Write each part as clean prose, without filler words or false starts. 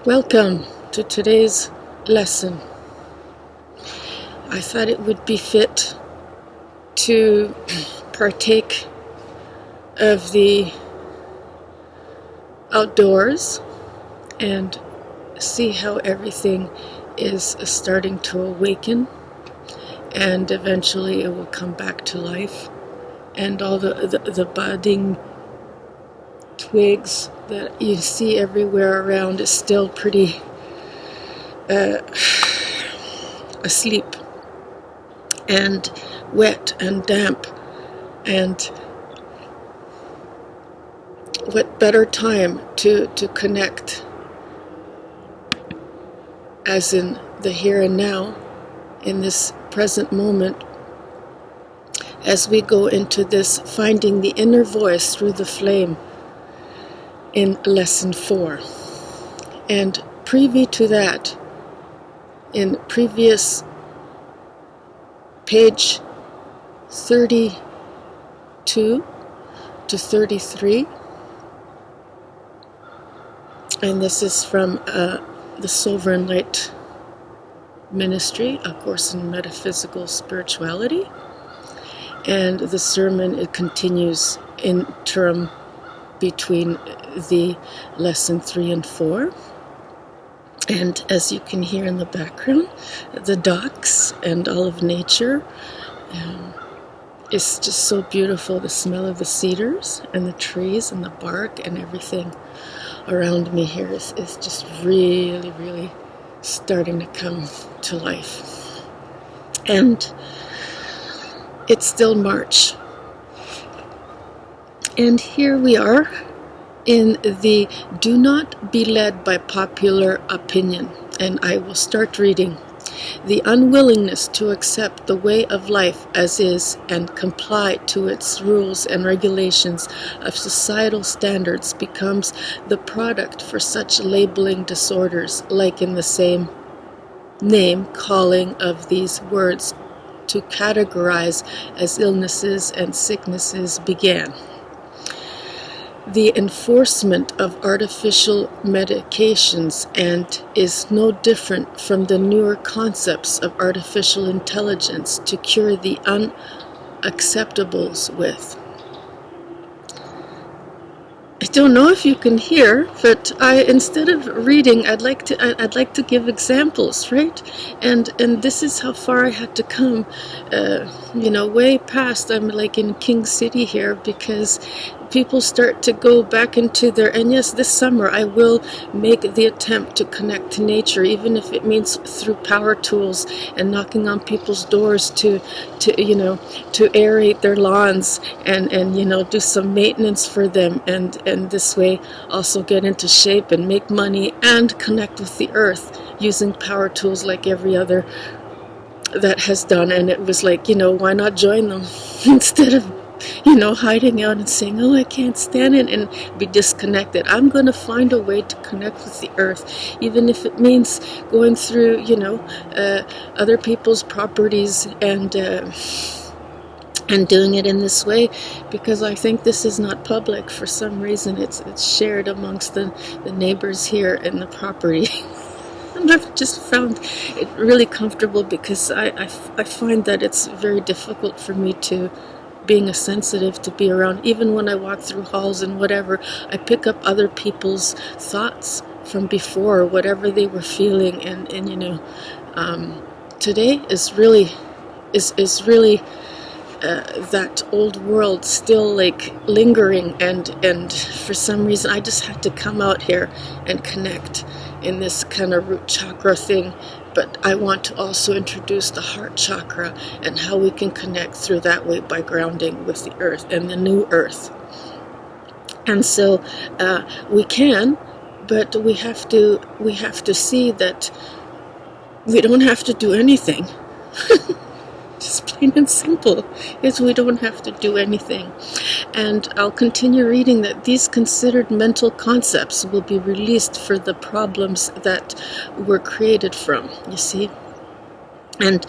Welcome to today's lesson. I thought it would be fit to partake of the outdoors and see how everything is starting to awaken, and eventually it will come back to life, and all the budding twigs that you see everywhere around is still pretty asleep and wet and damp. And what better time to connect, as in the here and now, in this present moment, as we go into this finding the inner voice through the flame in lesson 4. And preview to that, in previous page 32 to 33, and this is from the Sovereign Light Ministry, A Course in Metaphysical Spirituality, and the sermon, it continues interim between the lesson 3 and 4. And as you can hear in the background, the docks and all of nature is just so beautiful. The smell of the cedars and the trees and the bark and everything around me here is just really, really starting to come to life. And it's still March. And here we are in the do not be led by popular opinion. And I will start reading. The unwillingness to accept the way of life as is and comply to its rules and regulations of societal standards becomes the product for such labeling disorders, like in the same name calling of these words to categorize as illnesses and sicknesses began. The enforcement of artificial medications and is no different from the newer concepts of artificial intelligence to cure the unacceptables with. I don't know if you can hear, but instead of reading, I'd like to give examples, right? And this is how far I had to come, way past. I'm like in King City here, because people start to go back into their, and yes, this summer I will make the attempt to connect to nature, even if it means through power tools and knocking on people's doors to aerate their lawns and do some maintenance for them, and this way also get into shape and make money and connect with the earth using power tools like every other that has done. And it was like, why not join them instead of hiding out and saying, oh, I can't stand it, and be disconnected. I'm going to find a way to connect with the earth, even if it means going through, other people's properties and doing it in this way, because I think this is not public. For some reason, it's shared amongst the neighbors here in the property. And I've just found it really comfortable, because I find that it's very difficult for me to, being a sensitive, to be around. Even when I walk through halls and whatever, I pick up other people's thoughts from before, whatever they were feeling, and today is really that old world still like lingering, and for some reason I just had to come out here and connect in this kind of root chakra thing. But I want to also introduce the heart chakra and how we can connect through that way by grounding with the earth and the new earth. And so we can, but we have to see that we don't have to do anything. Just plain and simple, is we don't have to do anything. And I'll continue reading that these considered mental concepts will be released for the problems that were created from, you see. And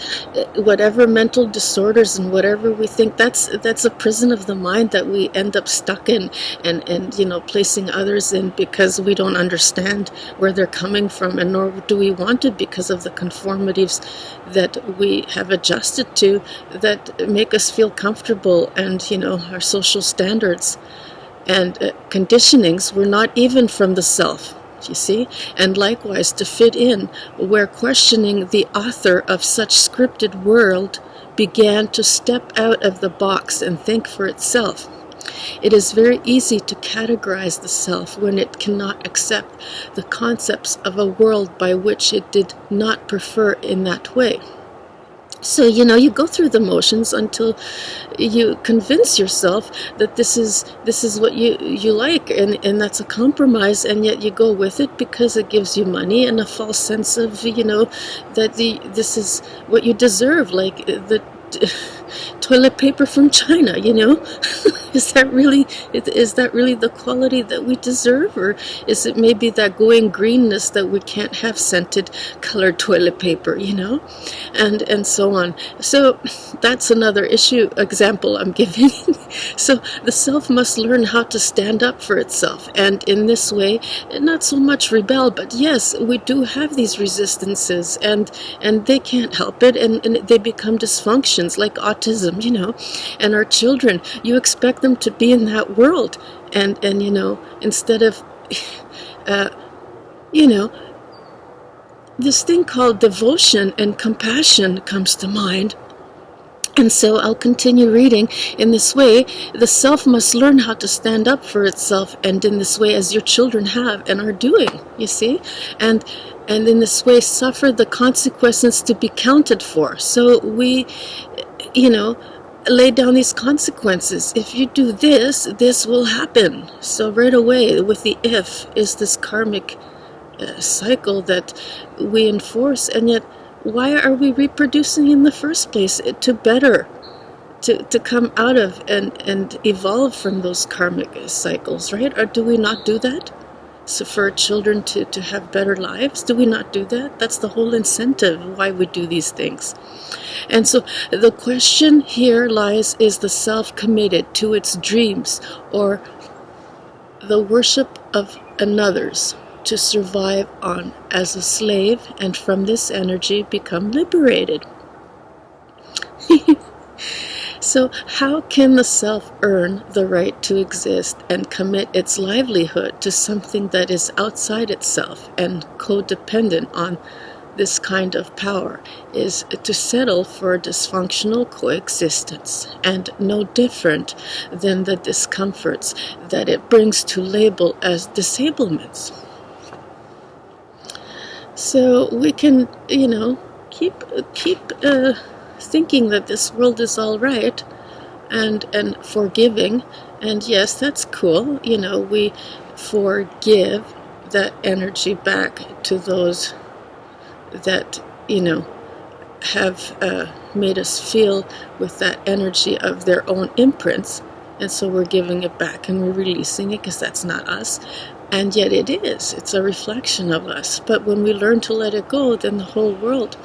whatever mental disorders and whatever we think, that's a prison of the mind that we end up stuck in, and placing others in, because we don't understand where they're coming from, and nor do we want to, because of the conformities that we have adjusted to that make us feel comfortable, and our social standards and conditionings were not even from the self, you see. And likewise, to fit in, where questioning the author of such scripted world began to step out of the box and think for itself. It is very easy to categorize the self when it cannot accept the concepts of a world by which it did not prefer in that way. So, you go through the motions until you convince yourself that this is what you like, and that's a compromise, and yet you go with it because it gives you money and a false sense of, that this is what you deserve, like the toilet paper from China, is that really the quality that we deserve, or is it maybe that going greenness that we can't have scented colored toilet paper, and so on. So that's another example I'm giving. So the self must learn how to stand up for itself, and in this way, not so much rebel, but yes, we do have these resistances, and they can't help it, and they become dysfunctions like autism, and our children, you expect them to be in that world, and instead of this thing called devotion and compassion comes to mind. And so I'll continue reading. In this way, the self must learn how to stand up for itself, and in this way, as your children have and are doing, you see, and in this way suffer the consequences to be counted for. So we, lay down these consequences. If you do this, this will happen. So right away, with the if, is this karmic cycle that we enforce, and yet why are we reproducing in the first place? To better, to come out of and evolve from those karmic cycles, right? Or do we not do that? So for our children to have better lives, do we not do that? That's the whole incentive why we do these things. And so the question here lies, is the self committed to its dreams or the worship of another's to survive on as a slave, and from this energy become liberated? So how can the self earn the right to exist and commit its livelihood to something that is outside itself and codependent on this kind of power? Is to settle for a dysfunctional coexistence, and no different than the discomforts that it brings to label as disablements. So we can, keep thinking that this world is all right and forgiving, and yes, that's cool. We forgive that energy back to those that have made us feel with that energy of their own imprints, and so we're giving it back and we're releasing it, because that's not us. And yet it's a reflection of us. But when we learn to let it go, then the whole world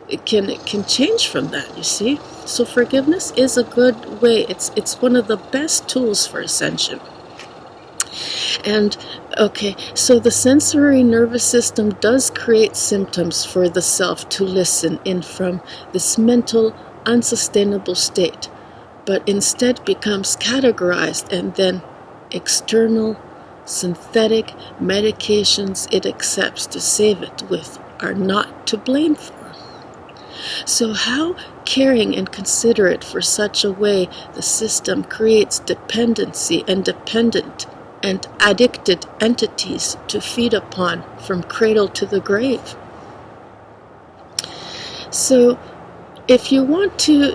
it can change from that, you see. So forgiveness is a good way. It's one of the best tools for ascension. And okay, so the sensory nervous system does create symptoms for the self to listen in from this mental unsustainable state, but instead becomes categorized, and then external synthetic medications it accepts to save it with are not to blame for. So how caring and considerate for such a way the system creates dependency and dependent and addicted entities to feed upon from cradle to the grave. So if you want to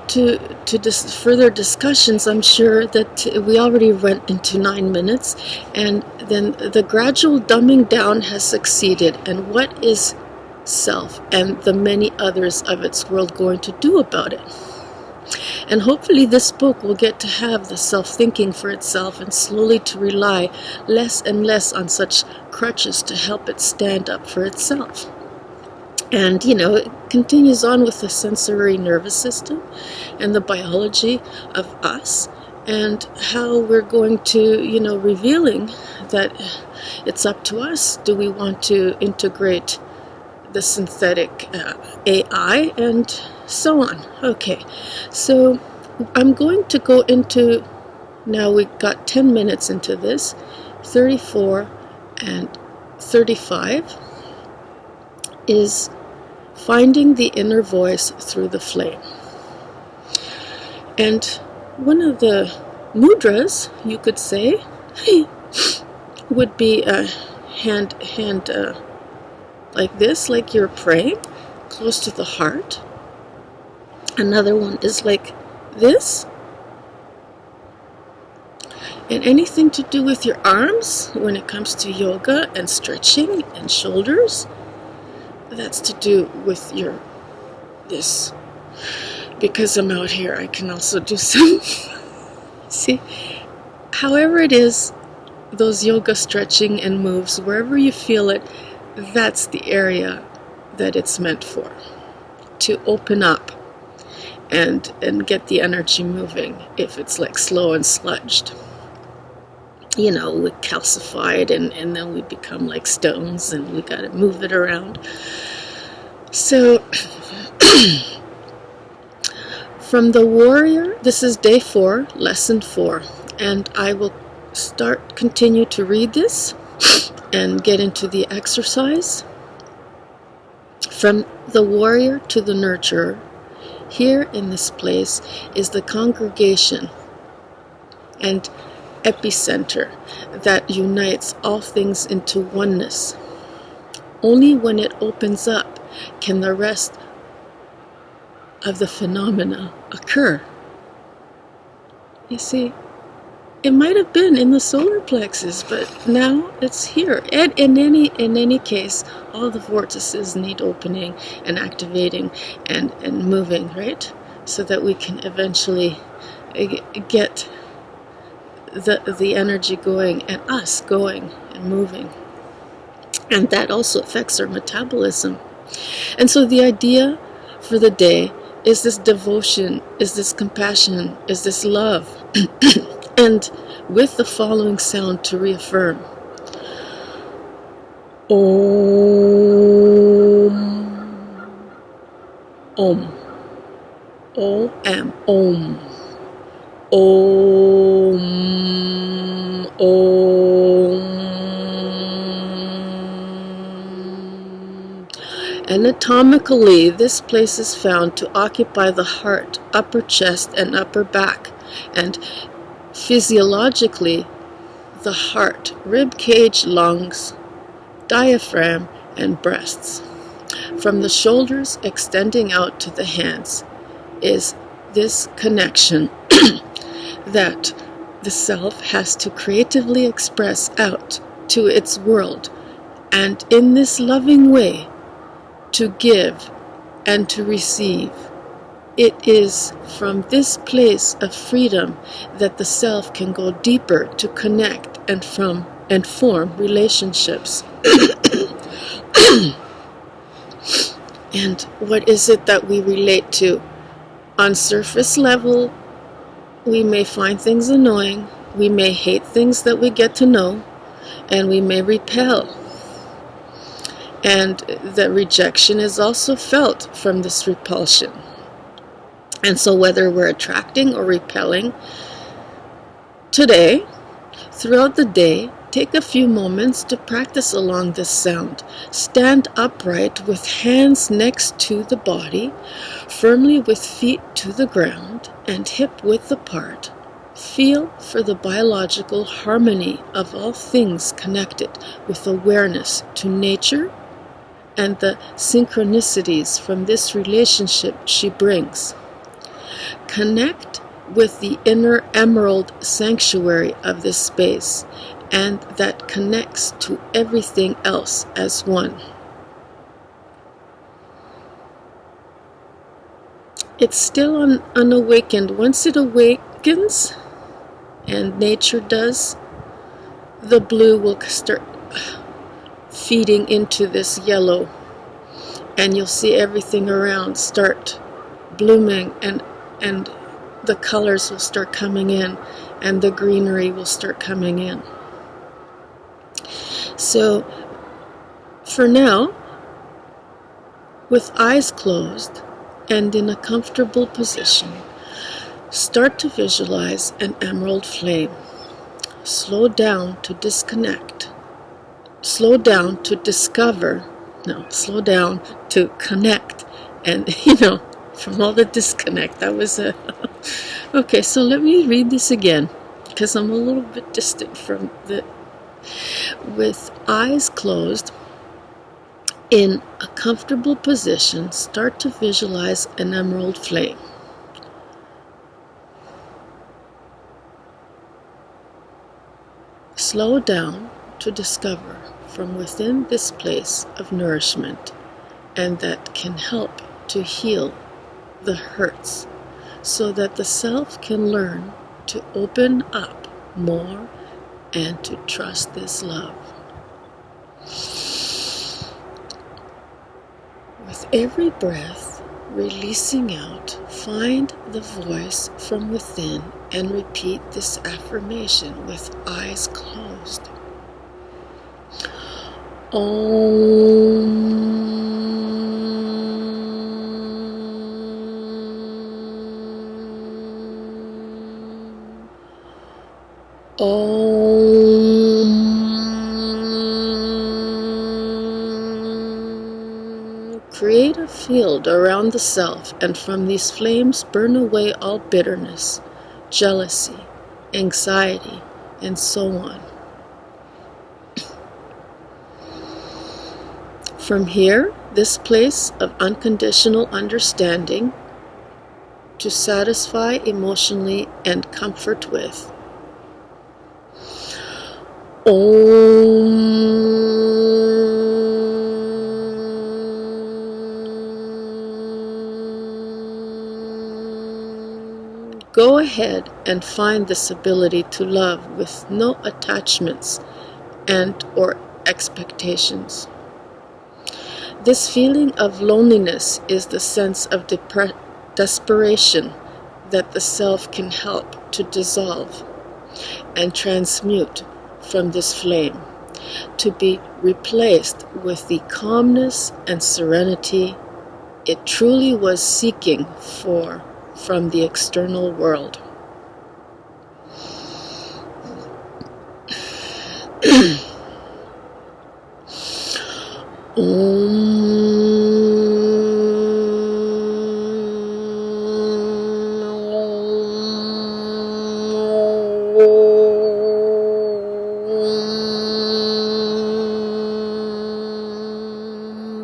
further discussions, I'm sure that we already went into 9 minutes, and then the gradual dumbing down has succeeded. And what is self and the many others of its world going to do about it? And hopefully this book will get to have the self thinking for itself, and slowly to rely less and less on such crutches to help it stand up for itself. And, it continues on with the sensory nervous system and the biology of us, and how we're going to, revealing that it's up to us. Do we want to integrate the synthetic AI and so on? Okay, so I'm going to go into, now we got 10 minutes into this, 34 and 35 is finding the inner voice through the flame. And one of the mudras, you could say, would be a hand like this, like you're praying, close to the heart. Another one is like this. And anything to do with your arms, when it comes to yoga and stretching and shoulders, that's to do with this. Because I'm out here, I can also do some, see, however it is, those yoga stretching and moves, wherever you feel it, that's the area that it's meant for, to open up and get the energy moving. If it's like slow and sludged, we calcified and then we become like stones and we got to move it around. So from the warrior, this is day 4, lesson 4, and I will continue to read this and get into the exercise. From the warrior to the nurturer, here in this place is the congregation and epicenter that unites all things into oneness. Only when it opens up can the rest of the phenomena occur. You see, it might have been in the solar plexus, but now it's here. And in any case, all the vortices need opening and activating and moving, right? So that we can eventually get the energy going and us going and moving. And that also affects our metabolism. And so the idea for the day is this devotion, is this compassion, is this love. And with the following sound to reaffirm. Om. Om. O-M. Om. Om. Om. Anatomically, this place is found to occupy the heart, upper chest, and upper back, and physiologically, the heart, rib cage, lungs, diaphragm, and breasts. From the shoulders extending out to the hands is this connection that the self has to creatively express out to its world, and in this loving way to give and to receive. It is from this place of freedom that the self can go deeper to connect and form relationships. And what is it that we relate to? On surface level, we may find things annoying, we may hate things that we get to know, and we may repel. And the rejection is also felt from this repulsion. And so whether we're attracting or repelling, today, throughout the day, take a few moments to practice along this sound. Stand upright with hands next to the body, firmly with feet to the ground and hip width apart. Feel for the biological harmony of all things connected with awareness to nature and the synchronicities from this relationship she brings. Connect with the inner emerald sanctuary of this space, and that connects to everything else as one. It's still unawakened. Once it awakens, and nature does, the blue will start feeding into this yellow, and you'll see everything around start blooming, and the colors will start coming in, and the greenery will start coming in. So for now, with eyes closed and in a comfortable position, start to visualize an emerald flame. Slow down to disconnect. Slow down to discover. No, slow down to connect. And, from all the disconnect, that was a... Okay, so let me read this again, because I'm a little bit distant from the... With eyes closed, in a comfortable position, start to visualize an emerald flame. Slow down to discover from within this place of nourishment, and that can help to heal the hurts, so that the self can learn to open up more and to trust this love. With every breath releasing out, find the voice from within and repeat this affirmation with eyes closed. Om. Create a field around the self, and from these flames burn away all bitterness, jealousy, anxiety, and so on. From here, this place of unconditional understanding, to satisfy emotionally and comfort with. Go ahead and find this ability to love with no attachments and or expectations. This feeling of loneliness is the sense of desperation that the self can help to dissolve and transmute from this flame, to be replaced with the calmness and serenity it truly was seeking for from the external world.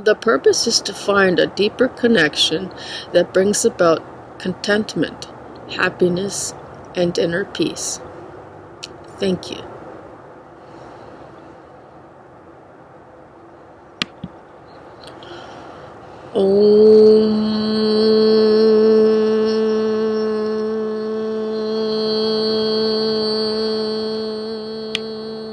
The purpose is to find a deeper connection that brings about contentment, happiness, and inner peace. Thank you. Om.